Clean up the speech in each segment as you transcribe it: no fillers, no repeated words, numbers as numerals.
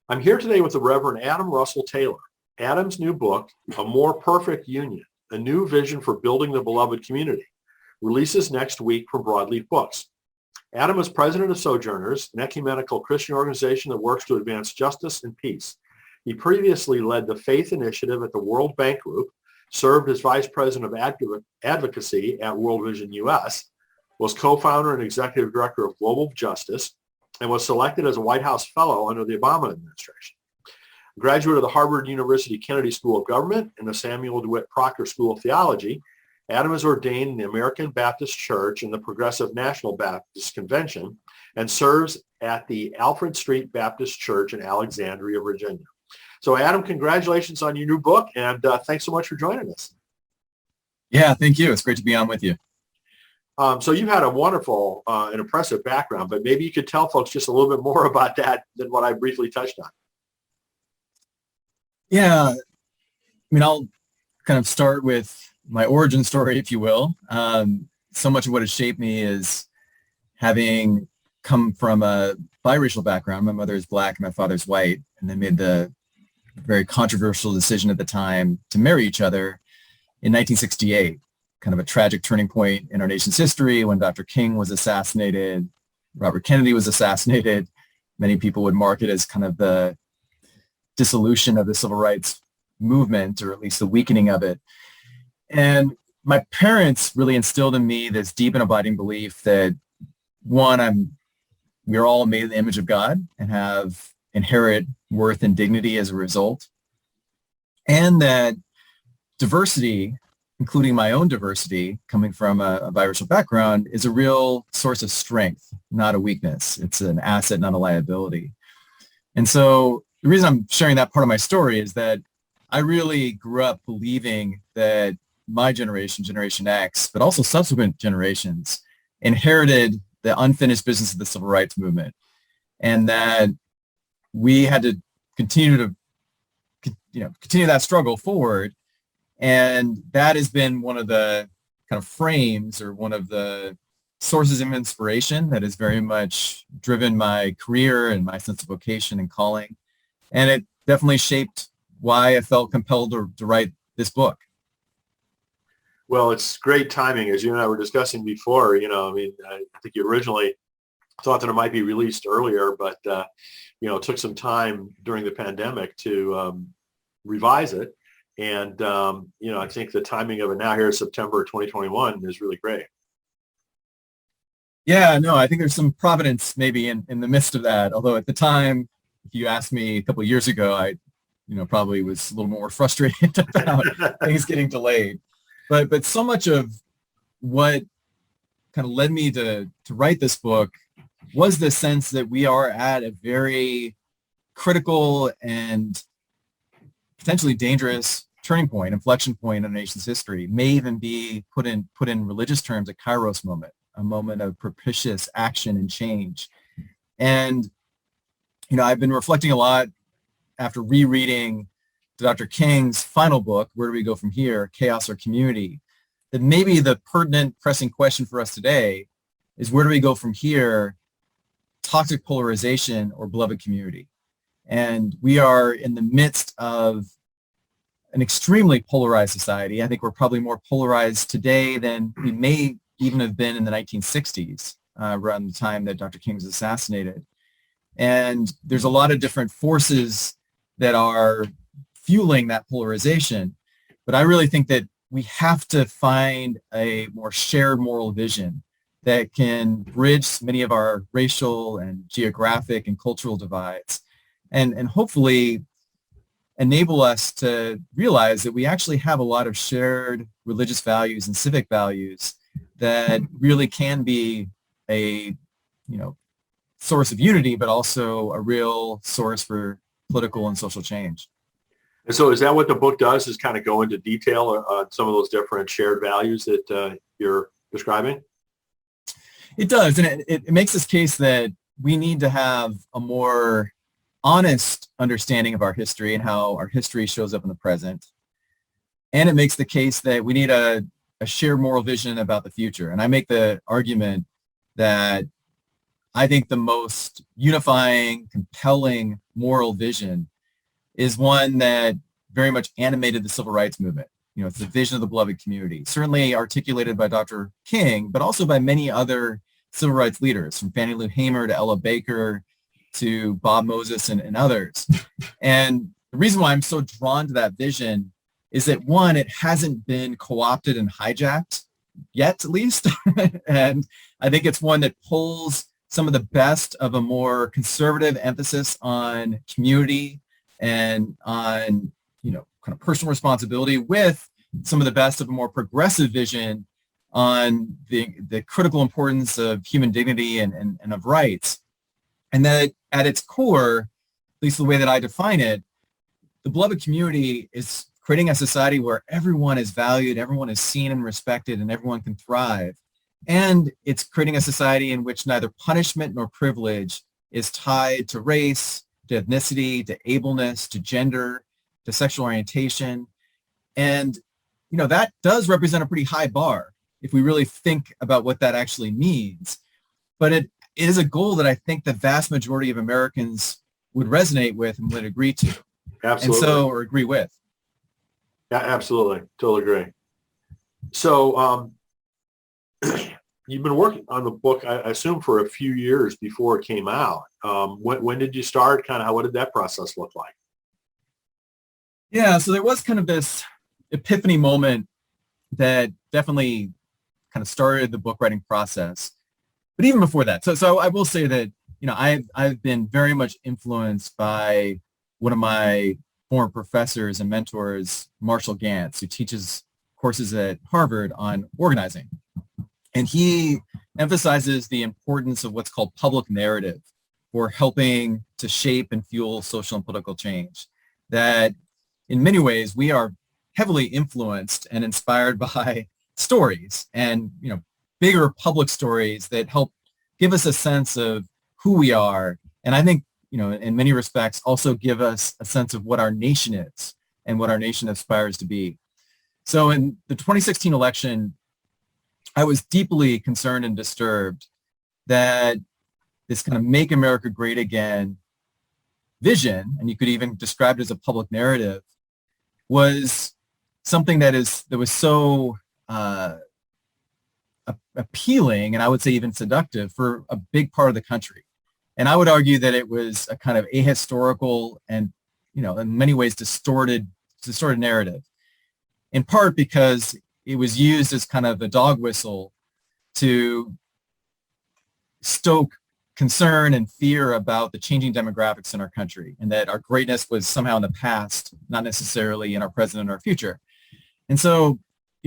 I'm here today with the Reverend Adam Russell Taylor. Adam's new book, A More Perfect Union, A New Vision for Building the Beloved Community, releases next week from Broadleaf Books. Adam is president of Sojourners, an ecumenical Christian organization that works to advance justice and peace. He previously led the Faith Initiative at the World Bank Group, served as vice president of advocacy at World Vision US, was co-founder and executive director of Global Justice, and was selected as a White House Fellow under the Obama administration. A graduate of the Harvard University Kennedy School of Government and the Samuel DeWitt Proctor School of Theology, Adam is ordained in the American Baptist Church and the Progressive National Baptist Convention and serves at the Alfred Street Baptist Church in Alexandria, Virginia. So Adam, congratulations on your new book, and thanks so much for joining us. Yeah, thank you. It's great to be on with you. So you had a wonderful and impressive background, but maybe you could tell folks just a little bit more about that than what I briefly touched on. Yeah, I'll kind of start with my origin story, if you will. So much of what has shaped me is having come from a biracial background. My mother is Black and my father's white, and they made the very controversial decision at the time to marry each other in 1968. Kind of a tragic turning point in our nation's history when Dr. King was assassinated, Robert Kennedy was assassinated. Many people would mark it as kind of the dissolution of the civil rights movement, or at least the weakening of it. And my parents really instilled in me this deep and abiding belief that, one, we're all made in the image of God and have inherent worth and dignity as a result, and that diversity, including my own diversity, coming from a biracial background, is a real source of strength, not a weakness. It's an asset, not a liability. And so the reason I'm sharing that part of my story is that I really grew up believing that my generation, Generation X, but also subsequent generations, inherited the unfinished business of the civil rights movement, and that we had to continue that struggle forward. And that has been one of the kind of frames, or one of the sources of inspiration that has very much driven my career and my sense of vocation and calling. And it definitely shaped why I felt compelled to write this book. Well, it's great timing, as you and I were discussing before. I think you originally thought that it might be released earlier, but it took some time during the pandemic to revise it. And, I think the timing of it now here, September 2021, is really great. Yeah, no, I think there's some providence maybe in the midst of that. Although at the time, if you asked me a couple of years ago, I, probably was a little more frustrated about things getting delayed. But so much of what kind of led me to write this book was the sense that we are at a very critical and potentially dangerous turning point, inflection point in our nation's history. May even be put in religious terms a kairos moment, a moment of propitious action and change. And I've been reflecting a lot after rereading Dr. King's final book, Where Do We Go From Here? Chaos or Community, that maybe the pertinent, pressing question for us today is, where do we go from here? Toxic polarization or beloved community? And we are in the midst of an extremely polarized society. I think we're probably more polarized today than we may even have been in the 1960s, around the time that Dr. King was assassinated. And there's a lot of different forces that are fueling that polarization. But I really think that we have to find a more shared moral vision that can bridge many of our racial and geographic and cultural divides, and hopefully enable us to realize that we actually have a lot of shared religious values and civic values that really can be a, source of unity, but also a real source for political and social change. And so is that what the book does, is kind of go into detail on some of those different shared values that you're describing? It does. And it makes this case that we need to have a more honest understanding of our history and how our history shows up in the present. And it makes the case that we need a shared moral vision about the future. And I make the argument that I think the most unifying, compelling moral vision is one that very much animated the civil rights movement. It's the vision of the beloved community, certainly articulated by Dr. King, but also by many other civil rights leaders, from Fannie Lou Hamer to Ella Baker to Bob Moses and others. And the reason why I'm so drawn to that vision is that, one, it hasn't been co-opted and hijacked yet, at least. And I think it's one that pulls some of the best of a more conservative emphasis on community and on, kind of personal responsibility with some of the best of a more progressive vision on the critical importance of human dignity and of rights. And that at its core, at least the way that I define it, the beloved community is creating a society where everyone is valued, everyone is seen and respected, and everyone can thrive. And it's creating a society in which neither punishment nor privilege is tied to race, to ethnicity, to ableness, to gender, to sexual orientation. And, that does represent a pretty high bar if we really think about what that actually means. But it is a goal that I think the vast majority of Americans would resonate with and would agree to. Absolutely. Or agree with. Yeah, absolutely. Totally agree. So you've been working on the book, I assume, for a few years before it came out. When did you start? Kind of what did that process look like? Yeah, so there was kind of this epiphany moment that definitely kind of started the book writing process. But even before that, so I will say that, I've been very much influenced by one of my former professors and mentors, Marshall Gantz, who teaches courses at Harvard on organizing. And he emphasizes the importance of what's called public narrative for helping to shape and fuel social and political change. That in many ways, we are heavily influenced and inspired by stories and, bigger public stories that help give us a sense of who we are. And I think, in many respects, also give us a sense of what our nation is and what our nation aspires to be. So in the 2016 election, I was deeply concerned and disturbed that this kind of Make America Great Again vision, and you could even describe it as a public narrative, was something that was so appealing, and I would say even seductive, for a big part of the country. And I would argue that it was a kind of ahistorical and, in many ways distorted narrative, in part because it was used as kind of a dog whistle to stoke concern and fear about the changing demographics in our country, and that our greatness was somehow in the past, not necessarily in our present or our future. And so,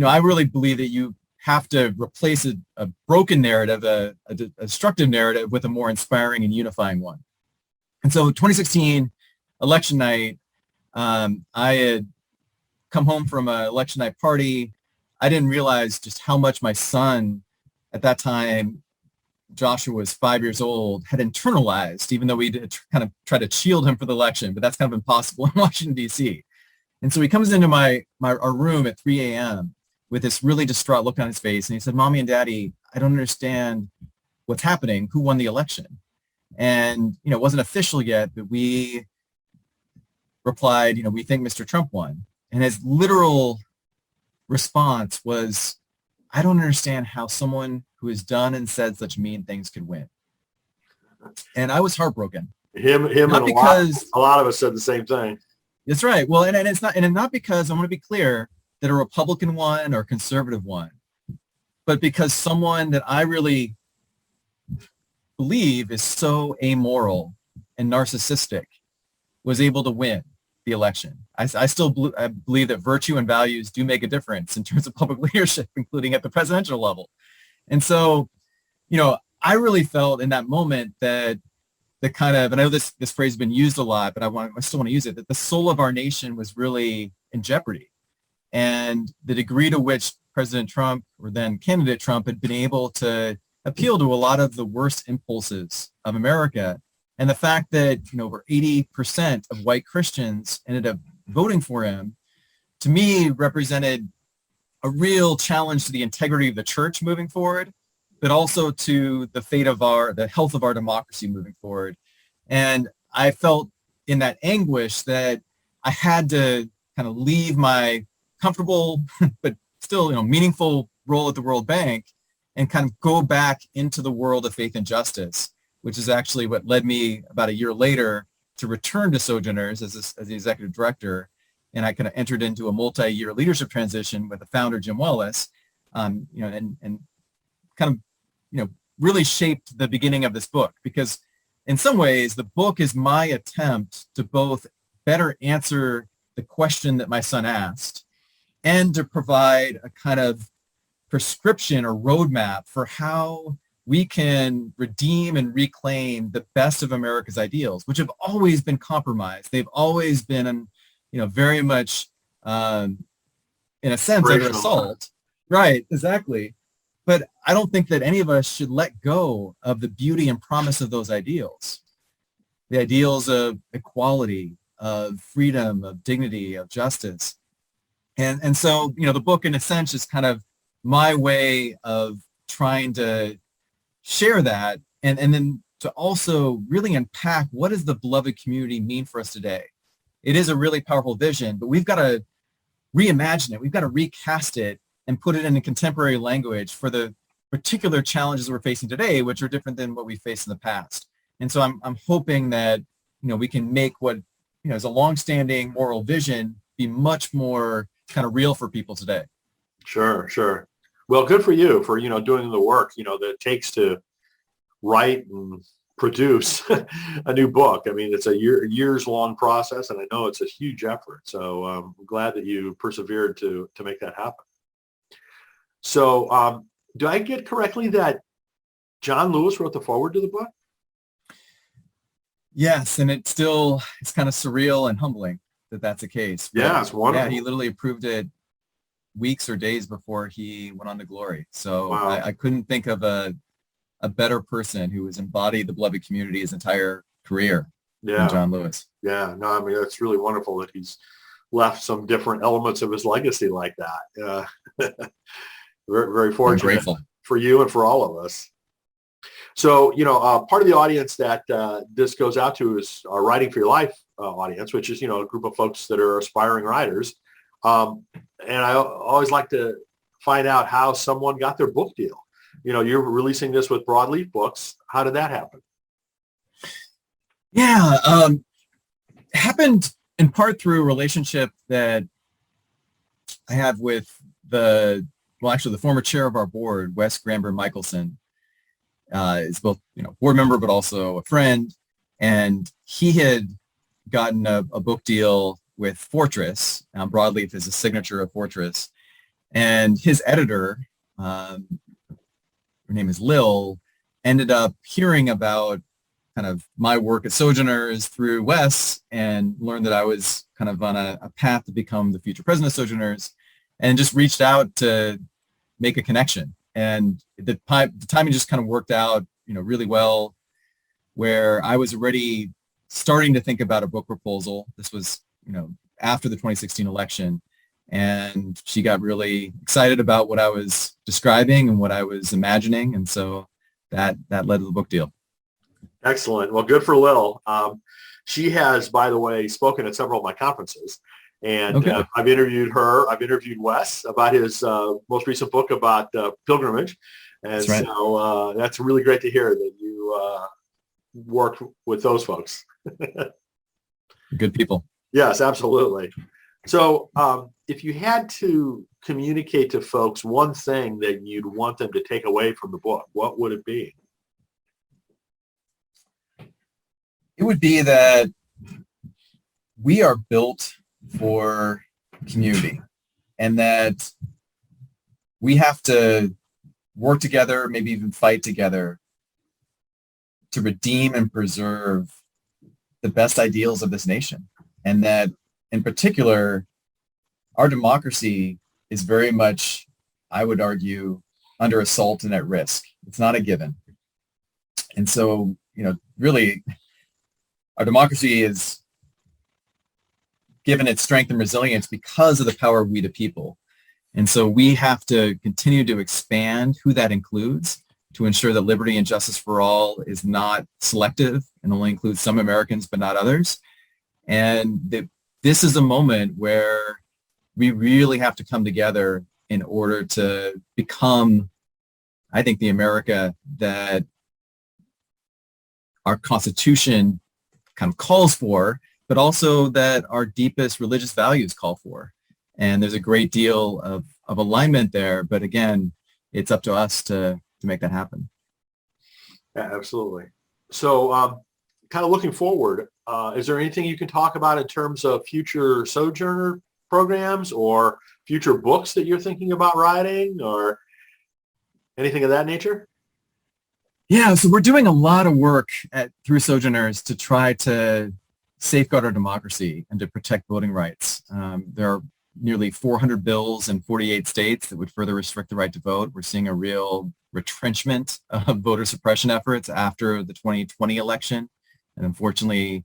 I really believe that you have to replace a broken narrative, a destructive narrative, with a more inspiring and unifying one. And so 2016 election night, I had come home from an election night party. I didn't realize just how much my son, at that time, Joshua was 5 years old, had internalized, even though we did kind of try to shield him for the election, but that's kind of impossible in Washington, D.C. And so he comes into our room at 3 a.m. with this really distraught look on his face. And he said, "Mommy and Daddy, I don't understand what's happening. Who won the election?" And, it wasn't official yet, but we replied, "We think Mr. Trump won." And his literal response was, "I don't understand how someone who has done and said such mean things could win." And I was heartbroken. Him not and because, a lot of us said the same thing. That's right. Well, and it's not because, I want to be clear, that a Republican won or conservative won, but because someone that I really believe is so amoral and narcissistic was able to win the election. I still believe that virtue and values do make a difference in terms of public leadership, including at the presidential level. And so, I really felt in that moment that the kind of, and I know this phrase has been used a lot, but I still want to use it, that the soul of our nation was really in jeopardy. And the degree to which President Trump, or then candidate Trump, had been able to appeal to a lot of the worst impulses of America. And the fact that, over 80% of white Christians ended up voting for him, to me, represented a real challenge to the integrity of the church moving forward, but also to the the health of our democracy moving forward. And I felt in that anguish that I had to kind of leave my comfortable, but still, meaningful role at the World Bank and kind of go back into the world of faith and justice, which is actually what led me about a year later to return to Sojourners as the executive director. And I kind of entered into a multi-year leadership transition with the founder, Jim Wallace, and kind of, really shaped the beginning of this book, because in some ways, the book is my attempt to both better answer the question that my son asked and to provide a kind of prescription or roadmap for how we can redeem and reclaim the best of America's ideals, which have always been compromised. They've always been, very much, in a sense, under assault. Right, exactly. But I don't think that any of us should let go of the beauty and promise of those ideals. The ideals of equality, of freedom, of dignity, of justice. And so, the book, in a sense, is kind of my way of trying to share that and then to also really unpack what does the beloved community mean for us today. It is a really powerful vision, but we've got to reimagine it. We've got to recast it and put it in a contemporary language for the particular challenges we're facing today, which are different than what we faced in the past. And so I'm hoping that, we can make what, is a longstanding moral vision be much more kind of real for people today. Sure. Well, good for you for, doing the work, that it takes to write and produce a new book. I mean, it's a years long process, and I know it's a huge effort. So I'm glad that you persevered to make that happen. So do I get correctly that John Lewis wrote the foreword to the book? Yes, and it's kind of surreal and humbling that that's the case. But yeah, it's wonderful. Yeah, he literally approved it weeks or days before he went on to glory. So wow. I couldn't think of a better person who has embodied the beloved community his entire career than John Lewis. Yeah, no, I mean, it's really wonderful that he's left some different elements of his legacy like that. Very, very fortunate for you and for all of us. So, part of the audience that this goes out to is our Writing for Your Life audience, which is, a group of folks that are aspiring writers. And I always like to find out how someone got their book deal. You're releasing this with Broadleaf Books. How did that happen? Yeah, it happened in part through a relationship that I have with the former chair of our board, Wes Gramber Michelson. Is both, board member, but also a friend. And he had gotten a book deal with Fortress. Broadleaf is a signature of Fortress. And his editor, her name is Lil, ended up hearing about kind of my work at Sojourners through Wes and learned that I was kind of on a path to become the future president of Sojourners, and just reached out to make a connection. And the timing just kind of worked out, really well, where I was already starting to think about a book proposal. This was, after the 2016 election. And she got really excited about what I was describing and what I was imagining. And so that led to the book deal. Excellent. Well, good for Lil. She has, by the way, spoken at several of my conferences. And okay. I've interviewed her. I've interviewed Wes about his most recent book about pilgrimage. And that's right. So that's really great to hear that you worked with those folks. Good people. Yes, absolutely. So if you had to communicate to folks one thing that you'd want them to take away from the book, what would it be? It would be that we are built for community, and that we have to work together, maybe even fight together to redeem and preserve the best ideals of this nation. And that in particular, our democracy is very much, I would argue, under assault and at risk. It's not a given. And so, really, our democracy is given its strength and resilience because of the power of we the people. And so we have to continue to expand who that includes to ensure that liberty and justice for all is not selective and only includes some Americans but not others. And this is a moment where we really have to come together in order to become, I think, the America that our Constitution kind of calls for, but also that our deepest religious values call for. And there's a great deal of alignment there. But again, it's up to us to make that happen. Yeah, absolutely. So kind of looking forward, is there anything you can talk about in terms of future Sojourner programs or future books that you're thinking about writing or anything of that nature? Yeah, so we're doing a lot of work through Sojourners to try to safeguard our democracy and to protect voting rights. There are nearly 400 bills in 48 states that would further restrict the right to vote. We're seeing a real retrenchment of voter suppression efforts after the 2020 election. And unfortunately,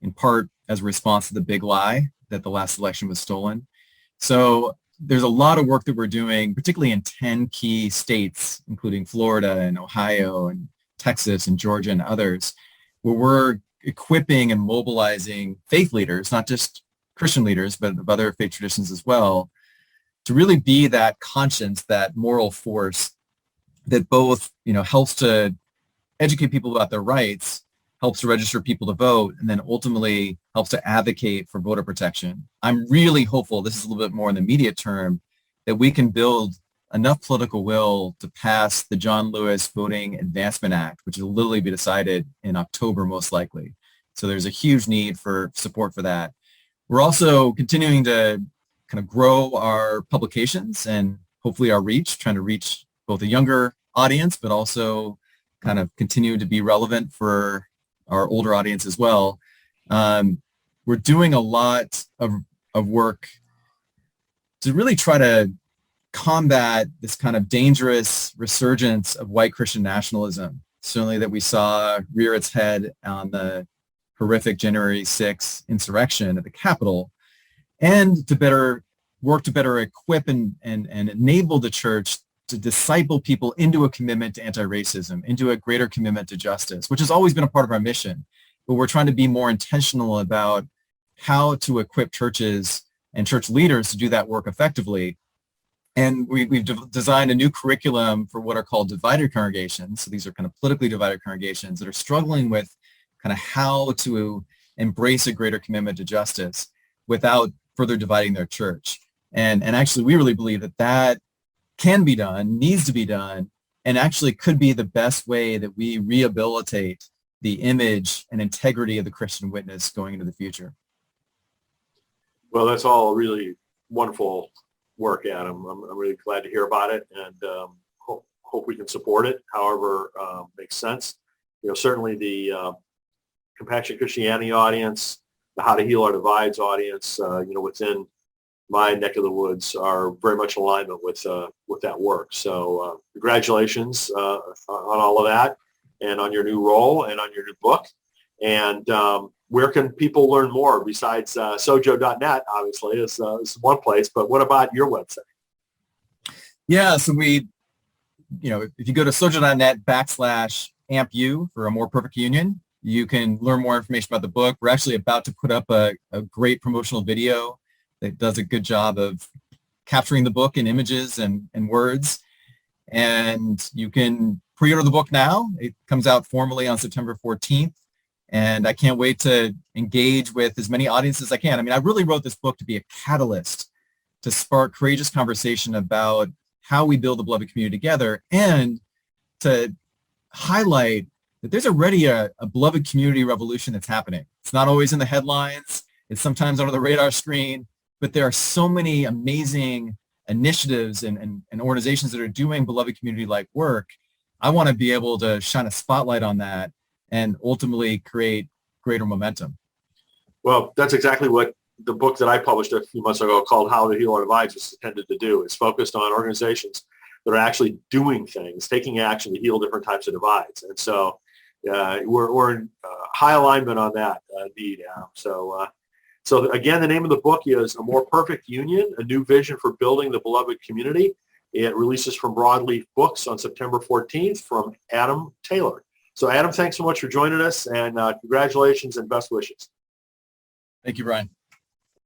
in part as a response to the big lie that the last election was stolen. So there's a lot of work that we're doing, particularly in 10 key states, including Florida and Ohio and Texas and Georgia and others, where we're equipping and mobilizing faith leaders, not just Christian leaders, but of other faith traditions as well, to really be that conscience, that moral force that both, helps to educate people about their rights, helps to register people to vote, and then ultimately helps to advocate for voter protection. I'm really hopeful, this is a little bit more in the immediate term, that we can build enough political will to pass the John Lewis Voting Advancement Act, which will literally be decided in October most likely. So there's a huge need for support for that. We're also continuing to kind of grow our publications and hopefully our reach, trying to reach both a younger audience, but also kind of continue to be relevant for our older audience as well. We're doing a lot of work to really try to combat this kind of dangerous resurgence of white Christian nationalism, certainly that we saw rear its head on the horrific January 6th insurrection at the Capitol, and to better equip and enable the church to disciple people into a commitment to anti-racism, into a greater commitment to justice, which has always been a part of our mission. But we're trying to be more intentional about how to equip churches and church leaders to do that work effectively. And we've designed a new curriculum for what are called divided congregations. So these are kind of politically divided congregations that are struggling with kind of how to embrace a greater commitment to justice without further dividing their church. And actually, we really believe that can be done, needs to be done, and actually could be the best way that we rehabilitate the image and integrity of the Christian witness going into the future. Well, that's all really wonderful work, Adam. I'm really glad to hear about it, and hope we can support it however makes sense. Certainly the Compassionate Christianity audience, the How to Heal Our Divides audience, within my neck of the woods are very much in alignment with that work. So congratulations on all of that and on your new role and on your new book. And where can people learn more besides sojo.net, obviously, is one place, but what about your website? Yeah, so if you go to sojo.net/ampu for a more perfect union, you can learn more information about the book. We're actually about to put up a great promotional video that does a good job of capturing the book in images and words. And you can pre-order the book now. It comes out formally on September 14th. And I can't wait to engage with as many audiences as I can. I mean, I really wrote this book to be a catalyst to spark courageous conversation about how we build the beloved community together and to highlight that there's already a beloved community revolution that's happening. It's not always in the headlines. It's sometimes under the radar screen. But there are so many amazing initiatives and organizations that are doing beloved community-like work. I want to be able to shine a spotlight on that and ultimately create greater momentum. Well, that's exactly what the book that I published a few months ago called How to Heal Our Divides was intended to do. It's focused on organizations that are actually doing things, taking action to heal different types of divides. And so we're in high alignment on that need, Adam. So again, the name of the book is A More Perfect Union, A New Vision for Building the Beloved Community. It releases from Broadleaf Books on September 14th from Adam Taylor. So Adam, thanks so much for joining us, and congratulations and best wishes. Thank you, Brian.